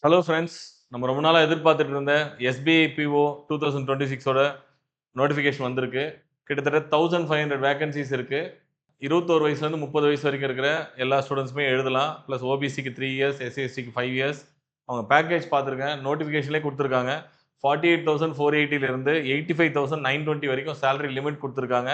Hello friends. நம்ம ரொம்ப நாளா எதிர்பார்த்துட்டு இருந்த எஸ்பிஐ பிஓ 2026ஓட நோட்டிஃபிகேஷன் வந்திருக்கு. கிட்டத்தட்ட 1500 வேக்கன்ஸீஸ் இருக்கு. 21 வயசுலேருந்து 30 வயசு வரைக்கும் இருக்கிற எல்லா ஸ்டூடண்ட்ஸுமே எழுதலாம். ப்ளஸ் ஓபிசிக்கு 3 இயர்ஸ், எஸ்சி/எஸ்டிக்கு 5 இயர்ஸ். அவங்க பேக்கேஜ் பார்த்துருக்கேன். நோட்டிஃபிகேஷன்லேயே குடுத்துருக்காங்க. 48,480 இருந்து 85,920 வரைக்கும் சேலரி லிமிட் குடுத்துருக்காங்க.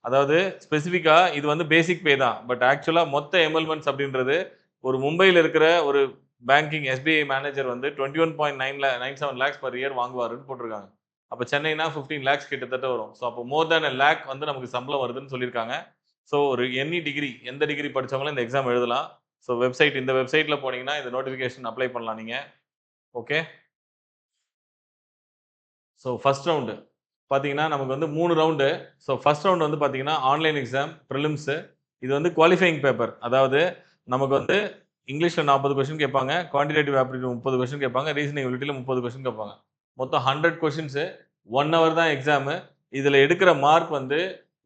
அதாவது ஸ்பெசிஃபிக்கா இது வந்து பேசிக் பே தான். பட் ஆக்சுவலா மொத்த எமெல்மென்ட்ஸ் அப்படின்றது ஒரு மும்பையில இருக்கிற ஒரு பேங்கிங் எஸ்பிஐ மேனேஜர் வந்து 21.97 லேக்ஸ் பெர் இயர் வாங்குவாருன்னு போட்டிருக்காங்க. அப்ப சென்னைனா 15 லேக்ஸ் கிட்டத்தட்ட வரும். ஸோ அப்போ மோர் தேன் 1 லேக் வந்து நமக்கு சம்பளம் வருதுன்னு சொல்லியிருக்காங்க. ஸோ ஒரு எனி டிகிரி எந்த டிகிரி படிச்சவங்களும் இந்த எக்ஸாம் எழுதலாம். ஸோ இந்த வெப்சைட்ல போனீங்கன்னா இந்த நோட்டிஃபிகேஷன் அப்ளை பண்ணலாம் நீங்க. ஓகே. ஸோ ஃபர்ஸ்ட் ரவுண்டு பார்த்தீங்கன்னா, நமக்கு வந்து 3 ரவுண்டு. ஸோ ஃபர்ஸ்ட் ரவுண்ட் வந்து பார்த்தீங்கன்னா, ஆன்லைன் எக்ஸாம் பிரிலிம்ஸு. இது வந்து குவாலிஃபையிங் பேப்பர். அதாவது நமக்கு வந்து இங்கிலீஷ்ல 40 கொஸ்டின் கேட்பாங்க. குவான்டிடேட்டிவ் ஆப்டிட்யூட் 30 கொஸ்டின் கேட்பாங்க. ரீசனிங் எபிலிட்டில 30 கொஸ்டின் கேட்பாங்க. மொத்தம் 100 கொஸ்டின்ஸு. 1 ஹவர் தான் எக்ஸாமு. இதுல எடுக்கிற மார்க் வந்து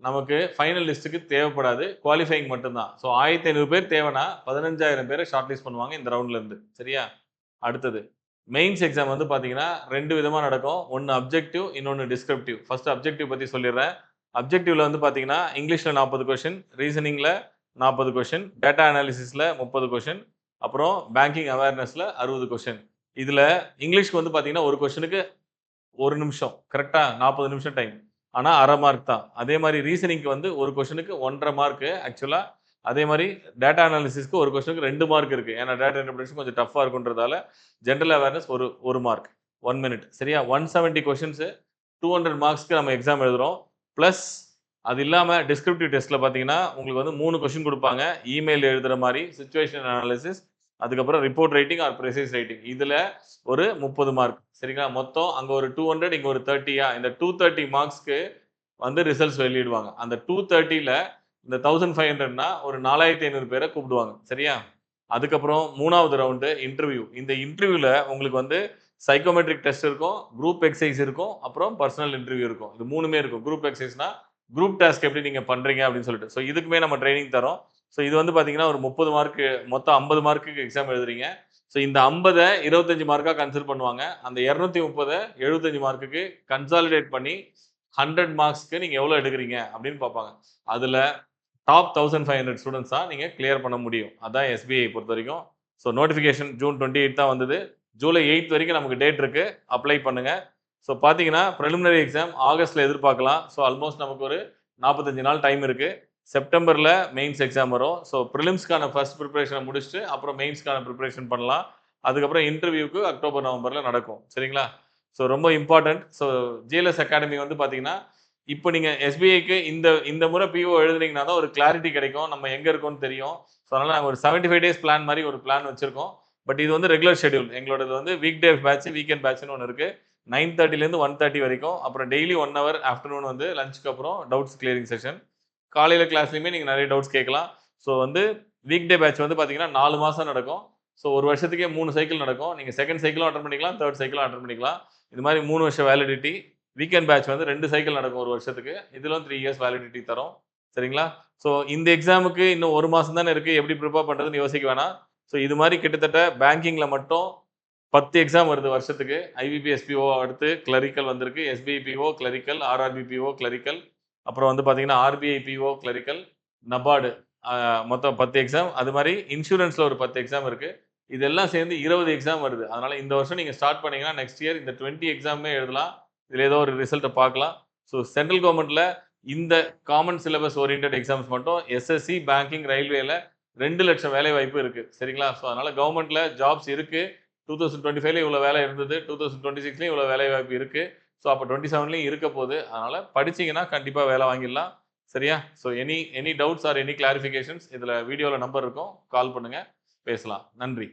நமக்கு ஃபைனல் லிஸ்ட்க்கு தேவைப்படாது. குவாலிஃபையிங் மட்டும் தான். ஸோ 1500 பேர் தேவைன்னா 15,000 பேர ஷார்ட் லிஸ்ட் பண்ணுவாங்க இந்த ரவுண்ட்ல இருந்து. சரியா? அடுத்தது மெயின்ஸ் எக்ஸாம் வந்து பார்த்தீங்கன்னா, 2 விதமா நடக்கும். ஒண்ணு அப்ஜெக்டிவ், இன்னொன்னு டிஸ்கிரிப்டிவ். ஃபர்ஸ்ட் அப்ஜெக்டிவ் பத்தி சொல்லிர்றேன். அப்ஜெக்டிவ்ல வந்து பார்த்தீங்கன்னா, இங்கிலீஷ்ல 40 கொஸ்டின், ரீசனிங்ல 40 கொஸ்டின், டேட்டா அனாலிசிஸ்ல 30 கொஸ்டின், அப்புறம் பேங்கிங் அவேர்னஸ்ல 60 கொஸ்டின். இதுல இங்கிலீஷ்க்கு வந்து பார்த்தீங்கன்னா, ஒரு கொஸ்டினுக்கு 1 நிமிஷம். கரெக்ட்டா? 40 நிமிஷம் டைம். ஆனா 1/2 மார்க் தான். அதே மாரி ரீசனிங்க்கு வந்து ஒரு கொஸ்டினுக்கு 1 1/2 மார்க்கு ஆக்சுவலா. அதே மாரி டேட்டா அனாலிசிஸ்க்கு ஒரு கொஸ்டினுக்கு 2 மார்க் இருக்கு. ஏன்னா டேட்டா இன்டர்பிரேஷன் கொஞ்சம் டஃப்பா இருக்குன்றதால, ஜெனரல் அவேர்னஸ் ஒரு 1 மார்க். 1 மினிட். சரியா? 170 கொஸ்டின்ஸ் 200 மார்க்ஸ்க்கு நம்ம எக்ஸாம் எழுதுறோம். பிளஸ் அது இல்லாம டிஸ்கிரிப்டிவ் டெஸ்ட்ல பார்த்தீங்கன்னா, உங்களுக்கு வந்து 3 கொஸ்டின் குடுப்பாங்க. இமெயில் எழுதுற மாரி, சிச்சுவேஷன் அனாலிசிஸ், அதுக்கப்புறம் ரிப்போர்ட் ரைட்டிங் ஆர் பிரெசைஸ் ரைட்டிங். இதுல ஒரு 30 மார்க். சரிங்களா? மொத்தம் அங்க ஒரு 200 இங்க ஒரு 30யா இந்த 230 மார்க்ஸ்க்கு வந்து ரிசல்ட்ஸ் வெளியிடுவாங்க. அந்த 230ல இந்த 1500ன்னா ஒரு 4500 பேர கூப்பிடுவாங்க. சரியா? அதுக்கப்புறம் 3வது ரவுண்டு இன்டர்வியூ. இந்த இன்டர்வியூல உங்களுக்கு வந்து சைக்கோமெட்ரிக் டெஸ்ட் இருக்கும், குரூப் எக்சர்சைஸ் இருக்கும், அப்புறம் பெர்சனல் இன்டர்வியூ இருக்கும். இது 3மே இருக்கும். குரூப் எக்சர்சைஸ்னா, குரூப் டாஸ்க் எப்படி நீங்க பண்றீங்க அப்படின்னு சொல்லிட்டு. ஸோ இதுக்குமே நம்ம ட்ரெய்னிங் தர்றோம். ஸோ இது வந்து பார்த்தீங்கன்னா, ஒரு 30 மார்க்கு மொத்தம் 50 மார்க்குக்கு எக்ஸாம் எழுதுறீங்க. ஸோ இந்த 50 25 மார்க்கா கன்சிடர் பண்ணுவாங்க. அந்த 230 75 மார்க்குக்கு கன்சாலிடேட் பண்ணி 100 மார்க்ஸ்க்கு நீங்க எவ்வளோ எடுக்குறீங்க அப்படின்னு பார்ப்பாங்க. அதுல டாப் 1500 ஸ்டூடண்ட்ஸ் தான் நீங்க கிளியர் பண்ண முடியும். அதான் எஸ்பிஐ பொறுத்தவரைக்கும். ஸோ நோட்டிஃபிகேஷன் ஜூன் 28 தான் வந்தது. ஜூலை 8 வரைக்கும் நமக்கு டேட் இருக்கு. அப்ளை பண்ணுங்க. ஸோ பார்த்தீங்கன்னா, பிரிலிமினரி எக்ஸாம் ஆகஸ்ட்ல எதிர்பார்க்கலாம். ஸோ ஆல்மோஸ்ட் நமக்கு ஒரு 45 நாள் டைம் இருக்கு. செப்டம்பர்ல மெயின்ஸ் எக்ஸாம் வரும். ஸோ பிரிலிம்ஸ்க்கான ஃபர்ஸ்ட் பிரிப்பரேஷன முடிச்சுட்டு, அப்புறம் மெயின்ஸ்க்கான பிரிப்பரேஷன் பண்ணலாம். அதுக்கப்புறம் இன்டர்வியூக்கு அக்டோபர், நவம்பர்ல நடக்கும். சரிங்களா? ஸோ ரொம்ப இம்பார்ட்டன்ட். ஸோ ஜிஎல்எஸ் அகாடமி வந்து பார்த்தீங்கன்னா, இப்ப நீங்க எஸ்பிஐக்கு இந்த இந்த முறை பிஓ எழுதுனீங்கன்னா தான் ஒரு கிளாரிட்டி கிடைக்கும். நம்ம எங்க இருக்கோம்னு தெரியும். ஸோ அதனால நாங்க ஒரு 75 டேஸ் பிளான் மாரி ஒரு பிளான் வச்சிருக்கோம். பட் இது வந்து ரெகுலர் ஷெட்யூல். எங்களோடது வந்து வீக் டே பேட்ச், வீக்கெண்ட் பேட்ச்ன்னு ஒண்ணு இருக்கு. 9:30லேருந்து 1:30 வரைக்கும். அப்புறம் டெய்லி 1 ஹவர் ஆஃப்டர்நூன் வந்து லஞ்சுக்கு அப்புறம் டவுட்ஸ் கிளியரிங் செஷன். காலையில கிளாஸ்லயுமே நீங்க நெறைய டவுட்ஸ் கேட்கலாம். ஸோ வந்து வீக் டே பேட்ச் வந்து பார்த்தீங்கன்னா 4 மாசம் நடக்கும். ஸோ 1 வருஷத்துக்கே 3 சைக்கிள் நடக்கும். நீங்க 2ண்ட் சைக்கிளும் அட்டெண்ட் பண்ணிக்கலாம். 3ர்ட் சைக்கிளும் அட்டெண்ட் பண்ணிக்கலாம். இது மாரி 3 வருஷம் வேலிடிட்டி. வீக்கெண்ட் பேட்ச் வந்து 2 சைக்கிள் நடக்கும் 1 வருஷத்துக்கு. இதிலும் 3 இயர்ஸ் வேலிடிட்டி தரும். சரிங்களா? ஸோ இந்த எக்ஸாமுக்கு இன்னும் 1 மாசம் தானே இருக்கு. எப்படி பிரிப்பேர் பண்றதுன்னு யோசிக்க வேணாம். ஸோ இது மாரி கிட்டத்தட்ட பேங்கிங்ல மட்டும் 10 எக்ஸாம் வருது வருஷத்துக்கு. ஐபிபிஎஸ் பிஓ அடுத்து கிளரிக்கல் வந்திருக்கு. SBI PO, clerical, RRB PO, clerical. அப்புறம் வந்து பார்த்தீங்கன்னா, ஆர்பிஐ பிஓ, கிளரிக்கல், நபார்டு மொத்தம் 10 எக்ஸாம். அது மாரி இன்சூரன்ஸ்ல ஒரு 10 எக்ஸாம் இருக்கு. இதெல்லாம் சேர்ந்து 20 எக்ஸாம் வருது. அதனால இந்த வருஷம் நீங்க ஸ்டார்ட் பண்ணீங்கன்னா, நெக்ஸ்ட் இயர் இந்த 20 எக்ஸாமுமே எழுதலாம். இதுல ஏதோ ஒரு ரிசல்ட்ட பார்க்கலாம். ஸோ சென்ட்ரல் கவர்ன்மென்ட்ல இந்த காமன் சிலபஸ் ஓரியன்டட் எக்ஸாம்ஸ் மட்டும் எஸ்எஸ்சி, பேங்கிங், ரயில்வேல 2,00,000 வேலை வாய்ப்பு இருக்கு. சரிங்களா? ஸோ அதனால கவர்ன்மென்ட்ல ஜாப்ஸ் இருக்கு. 2025ல இவ்வளோ வேலை இருந்தது. 2026லயும் இவ்வளோ வேலை வாய்ப்பு இருக்கு. ஸோ அப்ப 27லயும் இருக்க போது. அதனால படிச்சீங்கன்னா கண்டிப்பா வேலை வாங்கிடலாம். சரியா? So any any doubts or any clarifications இதுல வீடியோல நம்பர் இருக்கும். கால் பண்ணுங்க. பேசலாம். நன்றி.